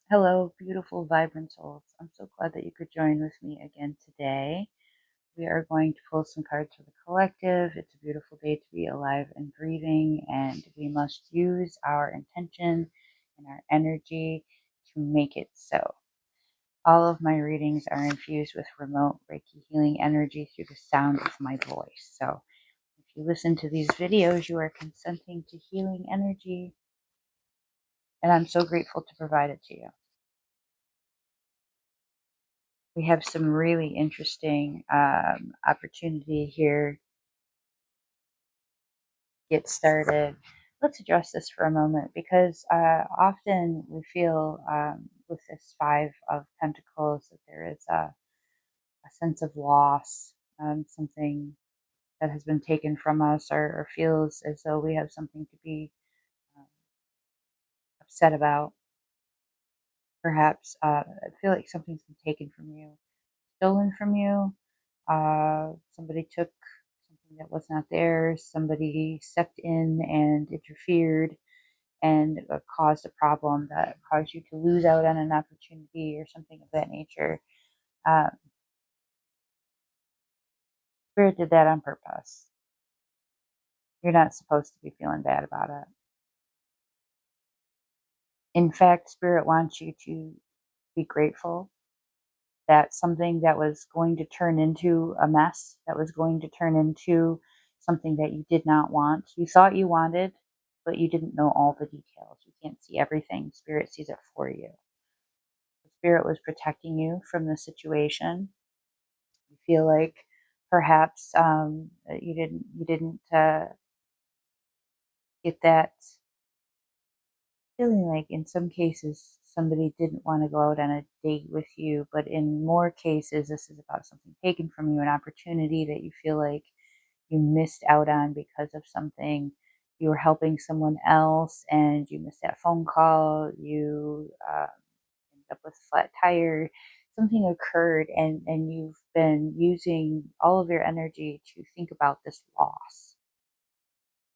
Hello, beautiful, vibrant souls. I'm so glad that you could join with me again today. We are going to pull some cards for the collective. It's a beautiful day to be alive and breathing, and we must use our intention and our energy to make it so. All of my readings are infused with remote Reiki healing energy through the sound of my voice. So if you listen to these videos, you are consenting to healing energy, and I'm so grateful to provide it to you. We have some really interesting opportunity here. Get started. Let's address this for a moment because often we feel with this Five of Pentacles that there is a sense of loss, something that has been taken from us, or feels as though we have something to be um, upset about. Perhaps I feel like something's been taken from you, stolen from you. Somebody took something that was not theirs. Somebody stepped in and interfered and caused a problem that caused you to lose out on an opportunity or something of that nature. Uh, Spirit did that on purpose. You're not supposed to be feeling bad about it. In fact, Spirit wants you to be grateful that something that was going to turn into a mess, that was going to turn into something that you did not want. You thought you wanted, but you didn't know all the details. You can't see everything. Spirit sees it for you. The Spirit was protecting you from the situation. You feel like perhaps you didn't get that feeling, like in some cases somebody didn't want to go out on a date with you, but in more cases this is about something taken from you, an opportunity that you feel like you missed out on because of something. You were helping someone else and you missed that phone call. You ended up with a flat tire. Something occurred, and you've been using all of your energy to think about this loss.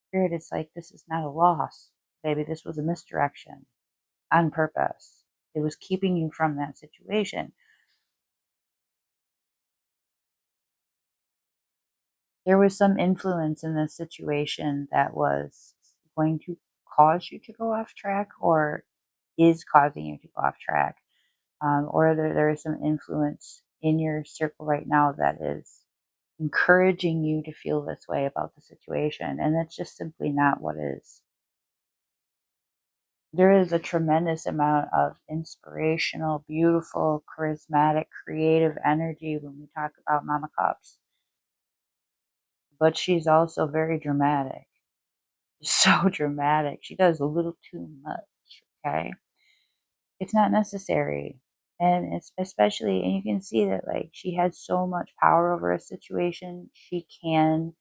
Spirit is like, this is not a loss, baby. This was a misdirection on purpose. It was keeping you from that situation. There was some influence in this situation that was going to cause you to go off track, or is causing you to go off track. Or there is some influence in your circle right now that is encouraging you to feel this way about the situation. And that's just simply not what is. There is a tremendous amount of inspirational, beautiful, charismatic, creative energy when we talk about Mama Cups. But she's also very dramatic. So dramatic. She does a little too much, okay? It's not necessary. And it's especially, and you can see that like she has so much power over a situation. She can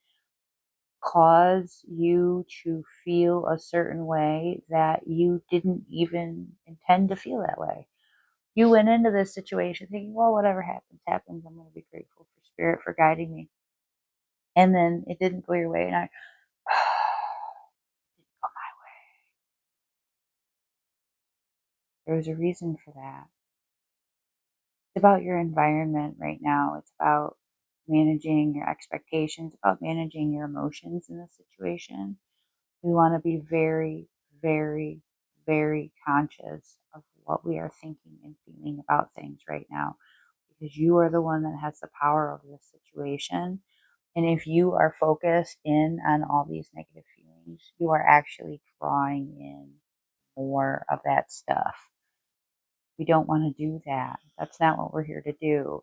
cause you to feel a certain way that you didn't even intend to feel that way. You went into this situation thinking, well, whatever happens, happens. I'm going to be grateful for Spirit for guiding me. And then it didn't go your way. And I, didn't go my way. There was a reason for that. It's about your environment right now. It's about managing your expectations, about managing your emotions in this situation. We want to be very, very, very conscious of what we are thinking and feeling about things right now, because you are the one that has the power over this situation. And if you are focused in on all these negative feelings, you are actually drawing in more of that stuff. We don't want to do that. That's not what we're here to do.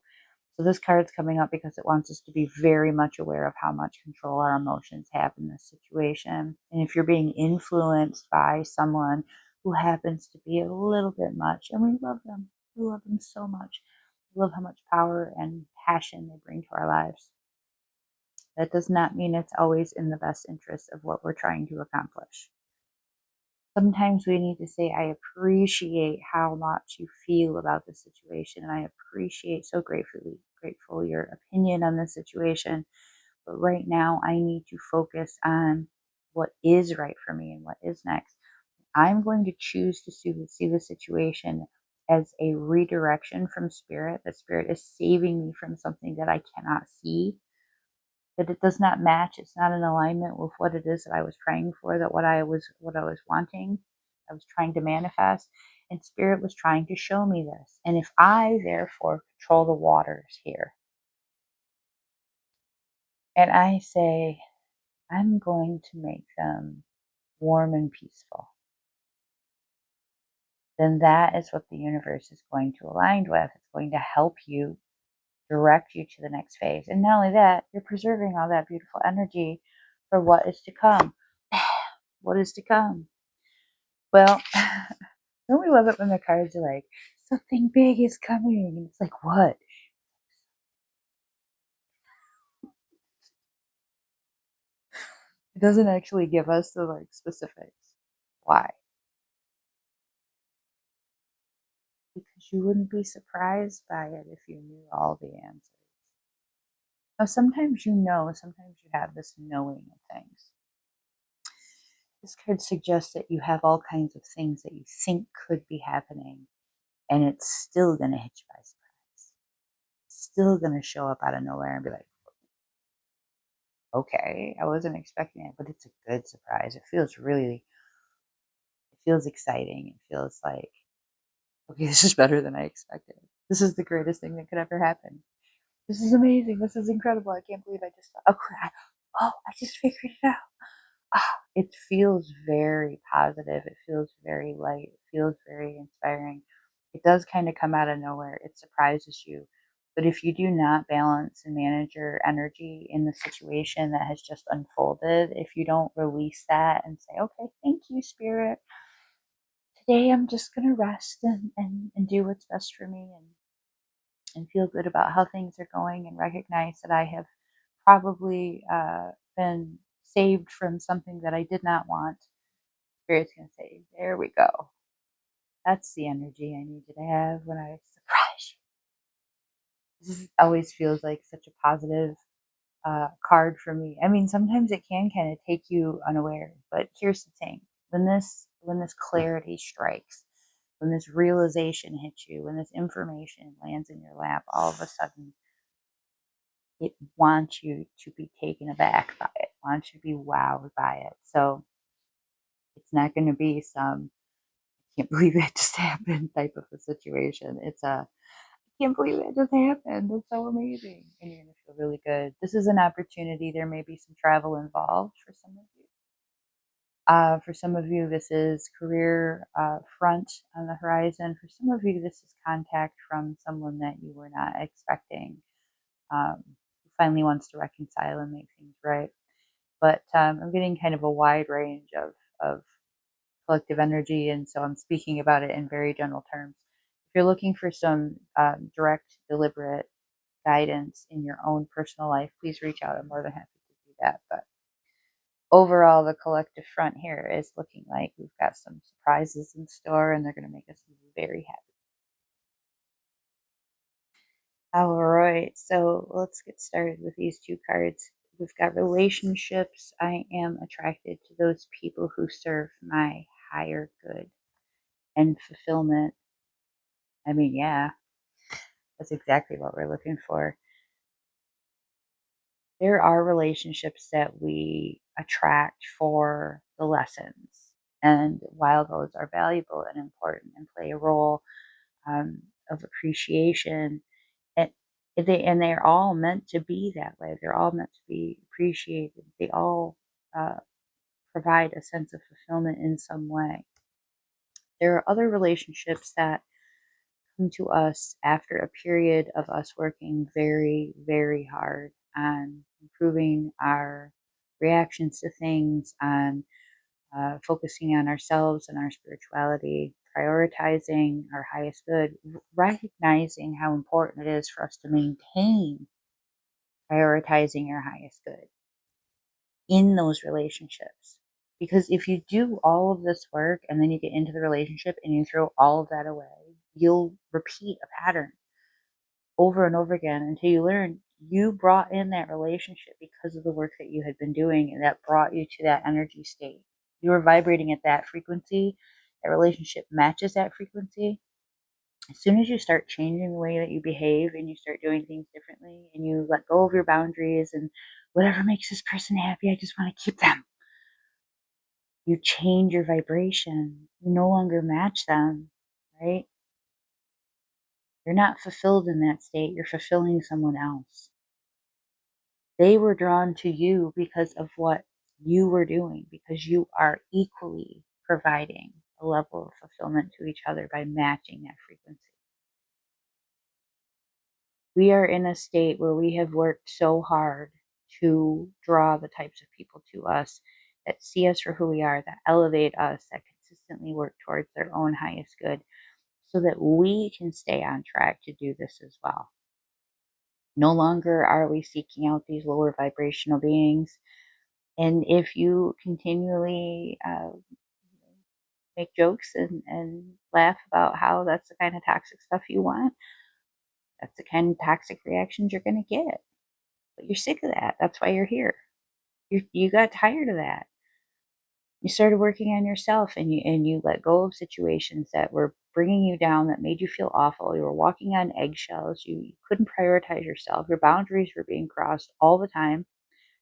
So this card's coming up because it wants us to be very much aware of how much control our emotions have in this situation. And if you're being influenced by someone who happens to be a little bit much, and we love them so much. We love how much power and passion they bring to our lives. That does not mean it's always in the best interest of what we're trying to accomplish. Sometimes we need to say, I appreciate how much you feel about the situation. And I appreciate so grateful your opinion on the situation. But right now I need to focus on what is right for me and what is next. I'm going to choose to see the situation as a redirection from spirit. The spirit is saving me from something that I cannot see, that it does not match. It's not in alignment with what it is that I was praying for, that what I was wanting, I was trying to manifest. And spirit was trying to show me this. And if I therefore control the waters here, and I say, I'm going to make them warm and peaceful, then that is what the universe is going to align with. It's going to help you, direct you to the next phase. And not only that, you're preserving all that beautiful energy for what is to come. What is to come? Well, don't we love it when the cards are like, something big is coming? And it's like, what? It doesn't actually give us the like specifics. Why? Because you wouldn't be surprised by it if you knew all the answers. Now, sometimes sometimes you have this knowing of things. This card suggests that you have all kinds of things that you think could be happening, and it's still going to hit you by surprise. It's still going to show up out of nowhere and be like, okay, I wasn't expecting it, but it's a good surprise. It feels exciting. It feels like, okay, this is better than I expected. This is the greatest thing that could ever happen. This is amazing. This is incredible. I can't believe I just, I just figured it out. It feels very positive. It feels very light. It feels very inspiring. It does kind of come out of nowhere. It surprises you. But if you do not balance and manage your energy in the situation that has just unfolded, if you don't release that and say, okay, thank you, Spirit. Today I'm just going to rest and do what's best for me and feel good about how things are going and recognize that I have probably been saved from something that I did not want. Spirit's going to say, there we go. That's the energy I need you to have when I surprise you. This always feels like such a positive card for me. I mean, sometimes it can kind of take you unaware, but here's the thing: when this clarity strikes, when this realization hits you, when this information lands in your lap, all of a sudden it wants you to be taken aback by it, wants you to be wowed by it. So it's not going to be some can't believe it just happened type of a situation. It's a I can't believe it just happened. That's so amazing. And you're going to feel really good. This is an opportunity. There may be some travel involved for some of you. For some of you, this is career front on the horizon. For some of you, this is contact from someone that you were not expecting, who finally wants to reconcile and make things right. But I'm getting kind of a wide range of collective energy, and so I'm speaking about it in very general terms. If you're looking for some direct, deliberate guidance in your own personal life, please reach out. I'm more than happy to do that. But overall, the collective front here is looking like we've got some surprises in store, and they're going to make us very happy. All right, so let's get started with these two cards. We've got relationships. I am attracted to those people who serve my higher good and fulfillment. I mean, yeah, that's exactly what we're looking for. There are relationships that we attract for the lessons. And while those are valuable and important and play a role of appreciation, and they're all meant to be that way. They're all meant to be appreciated. They all uh, provide a sense of fulfillment in some way. There are other relationships that come to us after a period of us working very, very hard on improving our reactions to things, on focusing on ourselves and our spirituality, prioritizing our highest good, recognizing how important it is for us to maintain prioritizing your highest good in those relationships. Because if you do all of this work and then you get into the relationship and you throw all of that away, you'll repeat a pattern over and over again until you learn you brought in that relationship because of the work that you had been doing, and that brought you to that energy state. You were vibrating at that frequency. That relationship matches that frequency. As soon as you start changing the way that you behave and you start doing things differently and you let go of your boundaries and whatever makes this person happy, I just want to keep them. You change your vibration. You no longer match them, right? You're not fulfilled in that state. You're fulfilling someone else. They were drawn to you because of what you were doing, because you are equally providing a level of fulfillment to each other by matching that frequency. We are in a state where we have worked so hard to draw the types of people to us that see us for who we are, that elevate us, that consistently work towards their own highest good, so that we can stay on track to do this as well. No longer are we seeking out these lower vibrational beings. And if you continually make jokes and laugh about how that's the kind of toxic stuff you want, that's the kind of toxic reactions you're going to get. But you're sick of that. That's why you're here. You got tired of that. You started working on yourself, and you let go of situations that were bringing you down, that made you feel awful. You were walking on eggshells. You couldn't prioritize yourself. Your boundaries were being crossed all the time.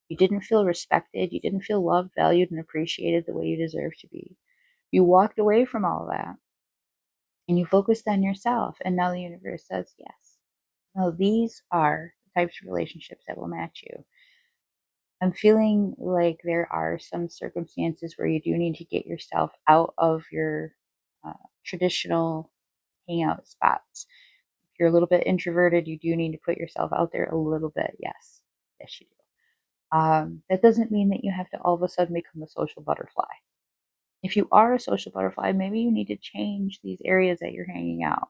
You didn't feel respected. You didn't feel loved, valued, and appreciated the way you deserve to be. You walked away from all of that and you focused on yourself. And now the universe says, yes, no, these are the types of relationships that will match you. I'm feeling like there are some circumstances where you do need to get yourself out of your uh, traditional hangout spots. If you're a little bit introverted, you do need to put yourself out there a little bit. Yes, yes, you do. That doesn't mean that you have to all of a sudden become a social butterfly. If you are a social butterfly, maybe you need to change these areas that you're hanging out.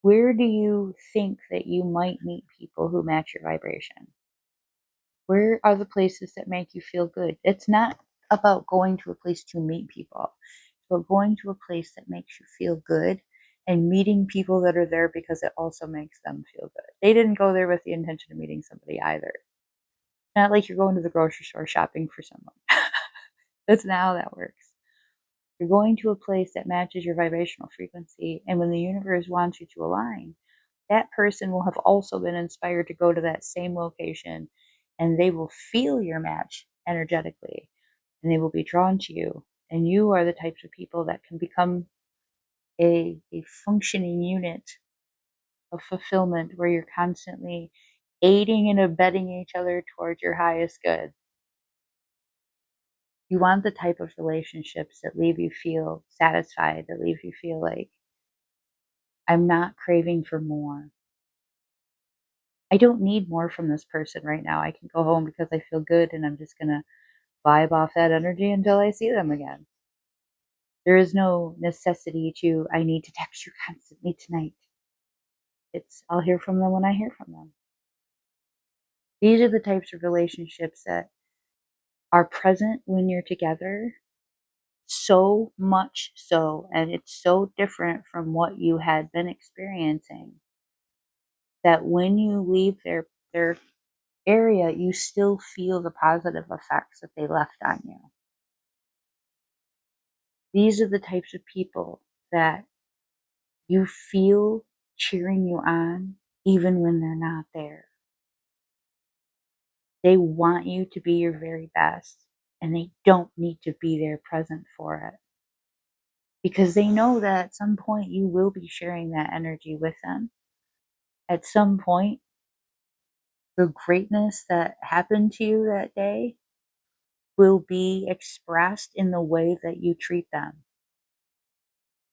Where do you think that you might meet people who match your vibration? Where are the places that make you feel good? It's not about going to a place to meet people, but going to a place that makes you feel good and meeting people that are there because it also makes them feel good. They didn't go there with the intention of meeting somebody either. Not like you're going to the grocery store shopping for someone. That's not how that works. You're going to a place that matches your vibrational frequency. And when the universe wants you to align, that person will have also been inspired to go to that same location, and they will feel your match energetically and they will be drawn to you. And you are the types of people that can become a functioning unit of fulfillment where you're constantly aiding and abetting each other towards your highest good. You want the type of relationships that leave you feel satisfied, that leave you feel like, I'm not craving for more. I don't need more from this person right now. I can go home because I feel good and I'm just going to vibe off that energy until I see them again. There is no necessity to, I need to text you constantly tonight. It's, I'll hear from them when I hear from them. These are the types of relationships that are present when you're together, so much so, and it's so different from what you had been experiencing, that when you leave their area, you still feel the positive effects that they left on you. These are the types of people that you feel cheering you on even when they're not there. They want you to be your very best, and they don't need to be there present for it, because they know that at some point you will be sharing that energy with them. At some point, the greatness that happened to you that day will be expressed in the way that you treat them.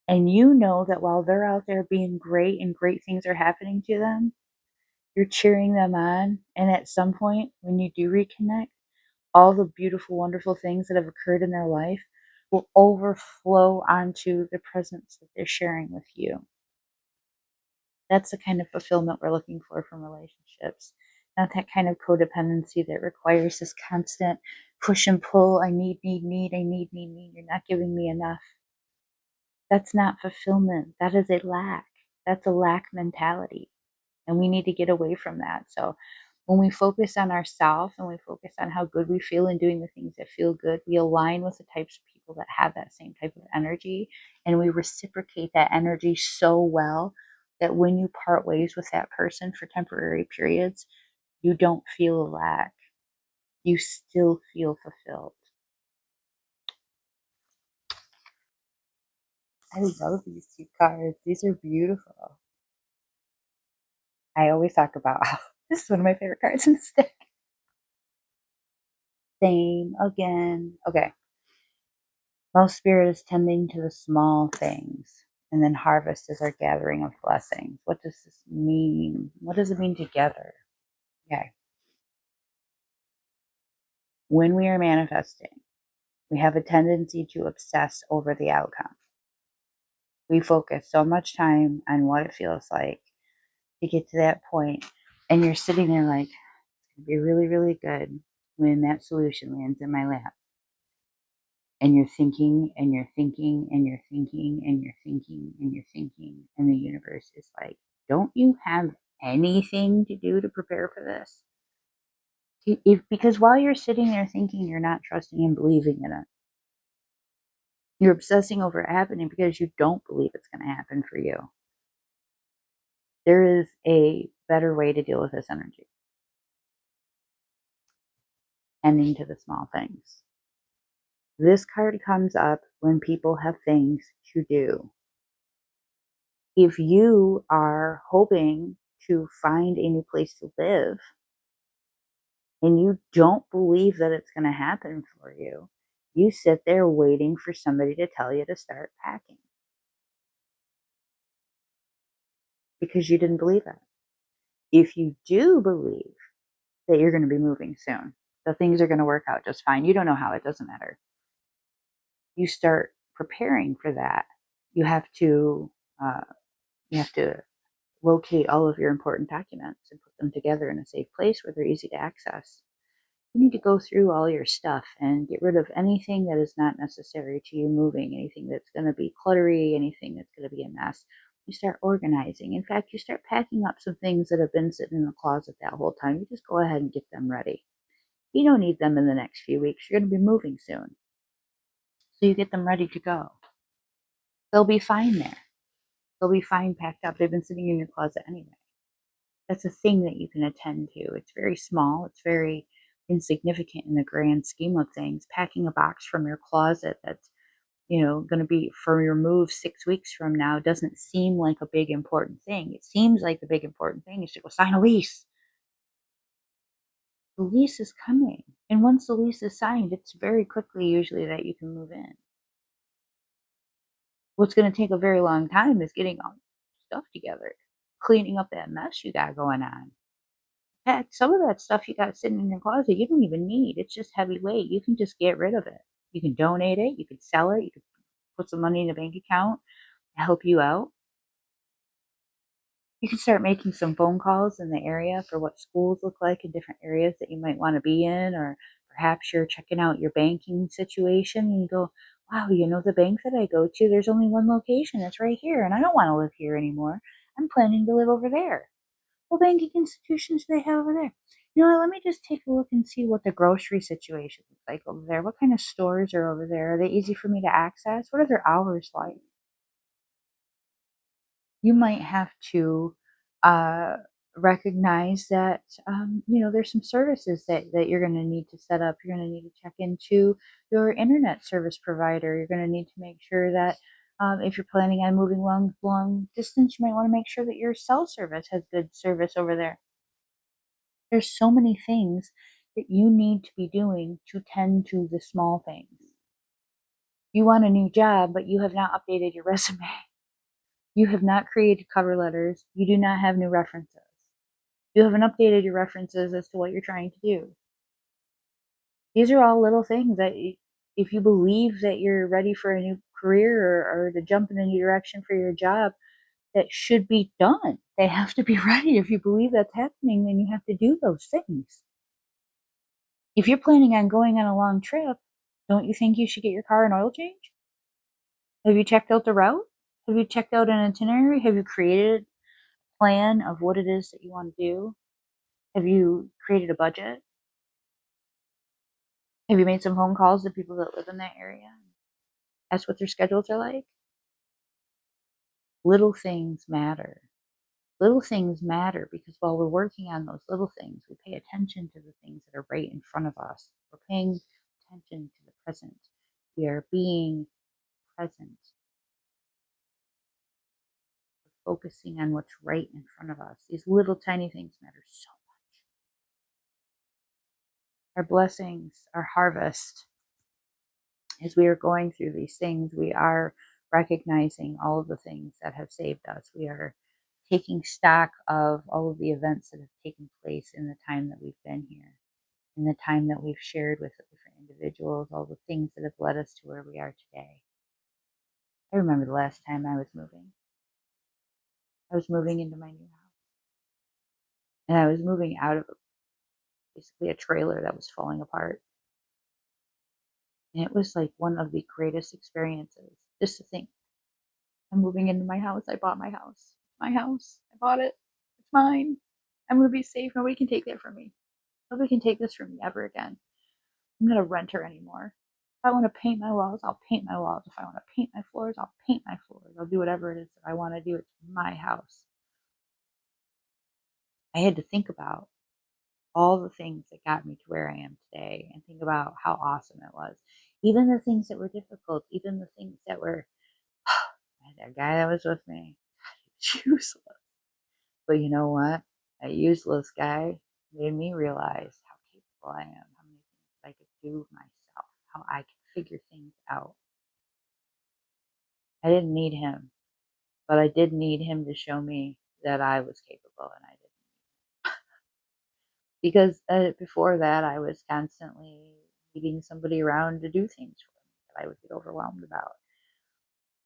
And you know that while they're out there being great and great things are happening to them, you're cheering them on. And at some point, when you do reconnect, all the beautiful, wonderful things that have occurred in their life will overflow onto the presence that they're sharing with you. That's the kind of fulfillment we're looking for from relationships. Not that kind of codependency that requires this constant push and pull. I need, I need. You're not giving me enough. That's not fulfillment. That is a lack. That's a lack mentality. And we need to get away from that. So when we focus on ourselves and we focus on how good we feel and doing the things that feel good, we align with the types of people that have that same type of energy, and we reciprocate that energy so well that when you part ways with that person for temporary periods, you don't feel a lack. You still feel fulfilled. I love these two cards. These are beautiful. I always talk about how this is one of my favorite cards in this deck. Same again. Okay. Most spirit is tending to the small things, and then harvest is our gathering of blessings. What does this mean? What does it mean together? Okay. When we are manifesting, we have a tendency to obsess over the outcome. We focus so much time on what it feels like to get to that point, and you're sitting there like, it'd be really, really good when that solution lands in my lap. And you're thinking and you're thinking and you're thinking and you're thinking and you're thinking, and the universe is like, don't you have anything to do to prepare for this? Because while you're sitting there thinking, you're not trusting and believing in it. You're obsessing over it happening because you don't believe it's going to happen for you. There is a better way to deal with this energy. Ending to the small things. This card comes up when people have things to do. If you are hoping to find a new place to live and you don't believe that it's going to happen for you, you sit there waiting for somebody to tell you to start packing because you didn't believe it. If you do believe that you're going to be moving soon, that things are going to work out just fine, you don't know how, it doesn't matter. You start preparing for that. You have to uh, you have to locate all of your important documents and put them together in a safe place where they're easy to access. You need to go through all your stuff and get rid of anything that is not necessary to you moving, anything that's going to be cluttery, anything that's going to be a mess. You start organizing. In fact, you start packing up some things that have been sitting in the closet that whole time. You just go ahead and get them ready. You don't need them in the next few weeks. You're going to be moving soon. So you get them ready to go. They'll be fine there. They'll be fine packed up. They've been sitting in your closet anyway. That's a thing that you can attend to. It's very small. It's very insignificant in the grand scheme of things. Packing a box from your closet that's, going to be for your move 6 weeks from now doesn't seem like a big important thing. It seems like the big important thing is to go sign a lease. The lease is coming. And once the lease is signed, it's very quickly usually that you can move in. What's going to take a very long time is getting all your stuff together, cleaning up that mess you got going on. Heck, some of that stuff you got sitting in your closet, you don't even need. It's just heavy weight. You can just get rid of it. You can donate it. You can sell it. You can put some money in a bank account to help you out. You can start making some phone calls in the area for what schools look like in different areas that you might want to be in, or perhaps you're checking out your banking situation and you go, wow, the bank that I go to, there's only one location. It's right here, and I don't want to live here anymore. I'm planning to live over there. What banking institutions do they have over there? You know what? Let me just take a look and see what the grocery situation looks like over there. What kind of stores are over there? Are they easy for me to access? What are their hours like? You might have to uh, recognize that there's some services that you're going to need to set up. You're going to need to check into your internet service provider. You're going to need to make sure that if you're planning on moving long distance, you might want to make sure that your cell service has good service over there. There's so many things that you need to be doing to tend to the small things. You want a new job, but you have not updated your resume. You have not created cover letters. You do not have new references. You haven't updated your references as to what you're trying to do. These are all little things that if you believe that you're ready for a new career or to jump in a new direction for your job, that should be done. They have to be ready. If you believe that's happening, then you have to do those things. If you're planning on going on a long trip, don't you think you should get your car an oil change? Have you checked out the route? Have you checked out an itinerary? Have you created a plan of what it is that you want to do? Have you created a budget? Have you made some phone calls to people that live in that area? That's what their schedules are like. Little things matter. Little things matter because while we're working on those little things, we pay attention to the things that are right in front of us. We're paying attention to the present. We are being present, focusing on what's right in front of us. These little tiny things matter so much. Our blessings, our harvest, as we are going through these things, we are recognizing all of the things that have saved us. We are taking stock of all of the events that have taken place in the time that we've been here, in the time that we've shared with different individuals, all the things that have led us to where we are today. I remember the last time I was moving. I was moving into my new house. And I was moving out of basically a trailer that was falling apart. And it was like one of the greatest experiences. Just to think, I'm moving into my house. I bought my house. My house. I bought it. It's mine. I'm going to be safe. Nobody can take that from me. Nobody can take this from me ever again. I'm not a renter anymore. If I want to paint my walls, I'll paint my walls. If I want to paint my floors, I'll paint my floors. I'll do whatever it is that I want to do. It's my house. I had to think about all the things that got me to where I am today and think about how awesome it was. Even the things that were difficult, even the things that were, that guy that was with me, useless. But you know what? That useless guy made me realize how capable I am, how many things I could do myself, how I could figure things out. I didn't need him, but I did need him to show me that I was capable, and I didn't. Because before that, I was constantly needing somebody around to do things for me that I would get overwhelmed about.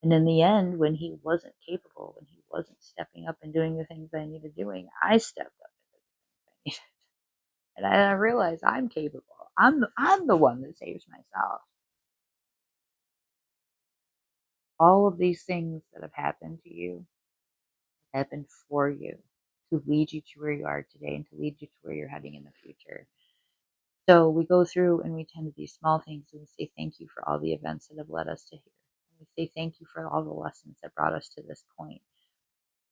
And in the end, when he wasn't capable, when he wasn't stepping up and doing the things I needed doing, I stepped up and did the things I needed. And I realized I'm capable. I'm the one that saves myself. All of these things that have happened to you happened for you to lead you to where you are today and to lead you to where you're heading in the future. So we go through and we tend to these small things and we say thank you for all the events that have led us to here. And we say thank you for all the lessons that brought us to this point.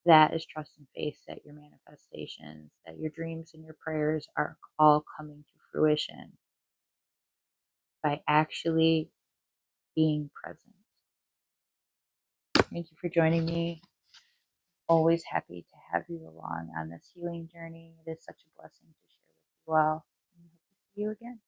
That is trust and faith that your manifestations, that your dreams and your prayers are all coming to fruition by actually being present. Thank you for joining me. Always happy to have you along on this healing journey. It is such a blessing to share with you all. And I hope to see you again.